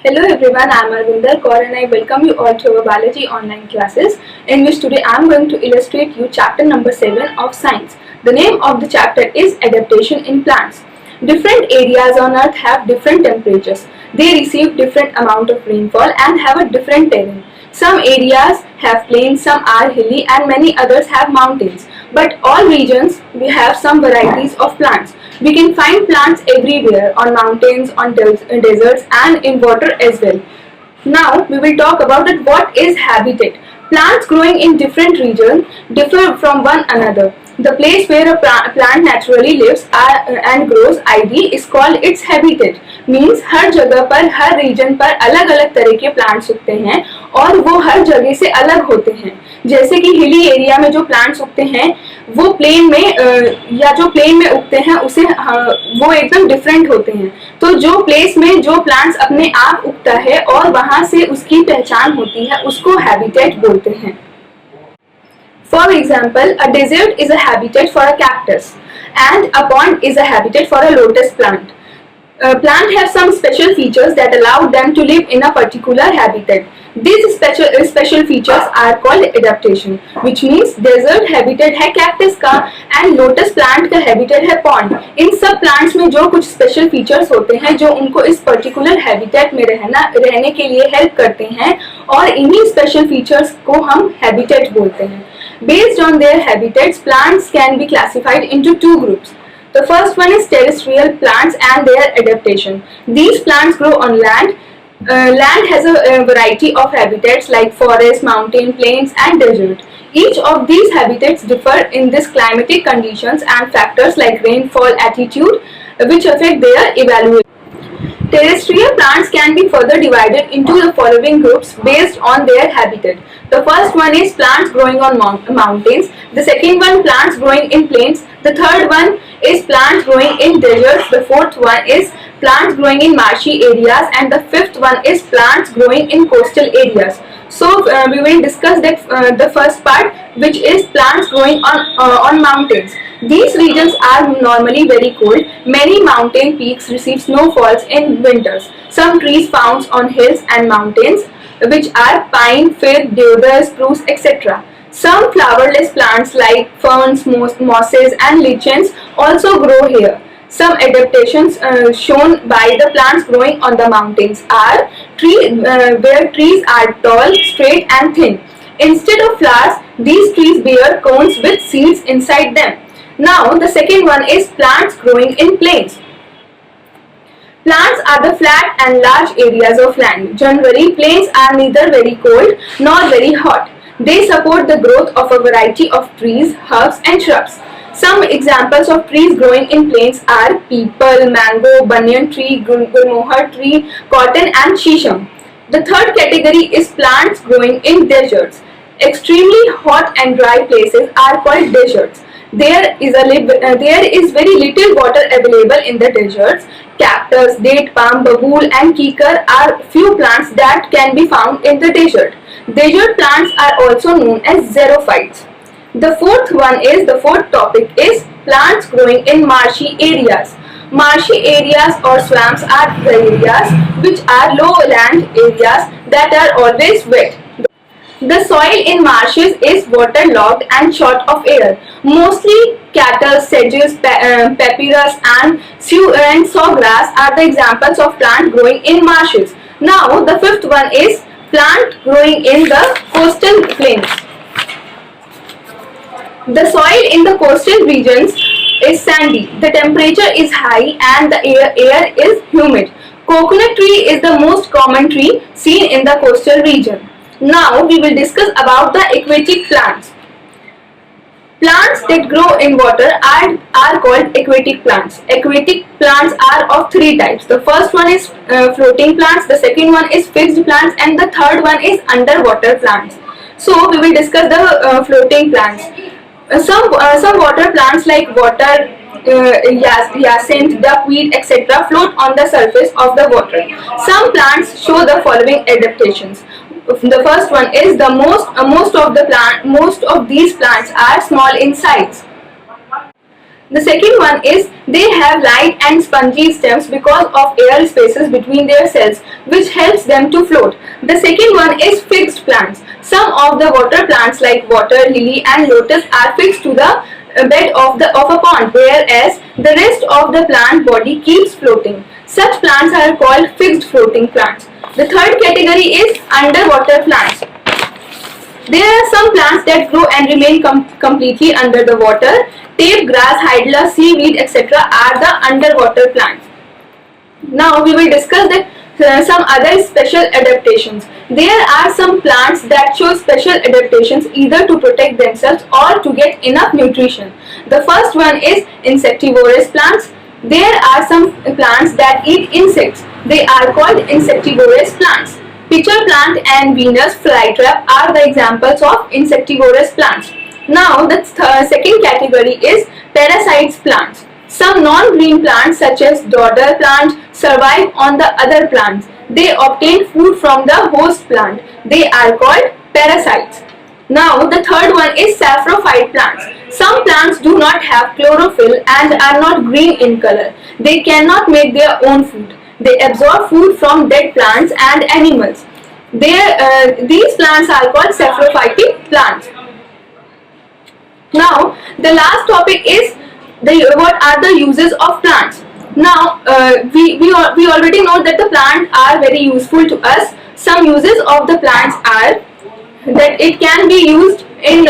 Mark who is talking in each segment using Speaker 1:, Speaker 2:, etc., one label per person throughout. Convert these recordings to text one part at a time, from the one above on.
Speaker 1: Hello everyone, I am Arvinder Kaur and I welcome you all to our biology online classes in which today I am going to illustrate you chapter number 7 of science. The name of the chapter is adaptation in plants. Different areas on earth have different temperatures. They receive different amount of rainfall and have a different terrain. Some areas have plains, some are hilly and many others have mountains. But all regions we have some varieties of plants. We can find plants everywhere on mountains, on deserts and in water as well. Now we will talk about it. What is habitat? Plants growing in different regions differ from one another. The place where a plant naturally lives and grows id is called its habitat. Means हर जगह पर हर reason पर अलग अलग तरह के plants उगते हैं और वो हर जगह से अलग होते हैं. जैसे कि हिली एरिया में जो प्लांट्स उगते हैं वो प्लेन में या जो प्लेन में उगते हैं उसे वो एकदम डिफरेंट होते हैं. तो जो प्लेस में जो प्लांट्स अपने आप उगता है और वहां से उसकी पहचान होती है उसको हैबिटेट बोलते हैं. For example, a desert is a habitat for a cactus and a pond is a habitat for a lotus plant. Plants have some special features that allow them to live in a particular habitat. These special features are called adaptation, which means desert habitat है cactus का and lotus plant का habitat है pond. इन सब plants में जो कुछ special features होते हैं जो उनको इस particular habitat में रहने के लिए help करते हैं और इन्हीं special features को हम habitat बोलते हैं. Based on their habitats, plants can be classified into two groups. The first one is terrestrial plants and their adaptation. These plants grow on land. Land has a variety of habitats like forest, mountain, plains and desert. Each of these habitats differ in these climatic conditions and factors like rainfall, altitude, which affect their evaluation. Terrestrial plants can be further divided into the following groups based on their habitat. The first one is plants growing on mountains. The second one, plants growing in plains. The third one is plants growing in deserts. The fourth one is plants growing in marshy areas. And the fifth one is plants growing in coastal areas. So we will discuss the first part, which is plants growing on mountains. These regions are normally very cold. Many mountain peaks receive snowfalls in winters. Some trees found on hills and mountains, which are pine, fir, deodar, spruce, etc. Some flowerless plants like ferns, mosses and lichens also grow here. Some adaptations shown by the plants growing on the mountains are where trees are tall, straight and thin. Instead of flowers, these trees bear cones with seeds inside them. Now the second one is plants growing in plains. Plants are the flat and large areas of land. Generally, plains are neither very cold nor very hot. They support the growth of a variety of trees, herbs and shrubs. Some examples of trees growing in plains are peepal, mango, banyan tree, gulmohar tree, cotton and shisham. The third category is plants growing in deserts. Extremely hot and dry places are called deserts. There is very little water available in the deserts. Cactus, date palm, babool and kikar are few plants that can be found in the desert. Desert plants are also known as xerophytes. The fourth topic is plants growing in marshy areas. Marshy areas or swamps are the areas which are lowland areas that are always wet. The soil in marshes is waterlogged and short of air. Mostly cattle, sedges, papyrus and sawgrass are the examples of plants growing in marshes. Now the fifth one is plant growing in the coastal plains. The soil in the coastal regions is sandy. The temperature is high and the air is humid. Coconut tree is the most common tree seen in the coastal region. Now we will discuss about the aquatic plants. Plants that grow in water are called aquatic plants. Aquatic plants are of three types. The first one is floating plants, the second one is fixed plants and the third one is underwater plants. So we will discuss the floating plants. Some water plants like water, hyacinth, duckweed, etc. float on the surface of the water. Some plants show the following adaptations. The first one is most of these plants are small in size. The second one is they have light and spongy stems because of air spaces between their cells, which helps them to float. The second one is fixed plants. Some of the water plants like water lily and lotus are fixed to the bed of a pond, whereas the rest of the plant body keeps floating. Such plants are called fixed floating plants. The third category is underwater plants. There are some plants that grow and remain completely under the water. Tape grass, hydla, seaweed, etc. are the underwater plants. Now we will discuss some other special adaptations. There are some plants that show special adaptations either to protect themselves or to get enough nutrition. The first one is insectivorous plants. There are some plants that eat insects. They are called insectivorous plants. Pitcher plant and Venus flytrap are the examples of insectivorous plants. Now the second category is parasites plants. Some non-green plants such as dodder plant survive on the other plants. They obtain food from the host plant. They are called parasites. Now the third one is saprophyte plants. Some plants do not have chlorophyll and are not green in color. They cannot make their own food. They absorb food from dead plants and animals. These plants are called saprophytic plants. Now the last topic is what are the uses of plants. Now we already know that the plants are very useful to us. Some uses of the plants are that it can be used in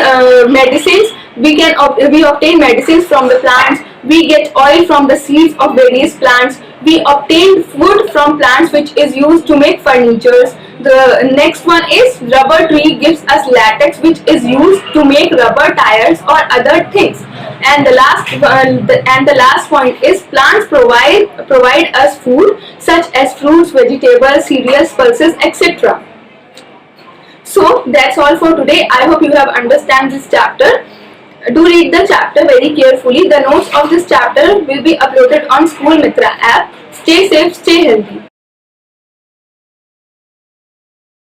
Speaker 1: medicines. We obtain medicines from the plants. We get oil from the seeds of various plants. We obtain food from plants which is used to make furnitures. The next one is rubber tree gives us latex which is used to make rubber tires or other things. And the last point is plants provide us food such as fruits, vegetables, cereals, pulses, etc. So that's all for today. I hope you have understand this chapter. Do read the chapter very carefully. The notes of this chapter will be uploaded on School Mitra app. Stay safe, stay healthy.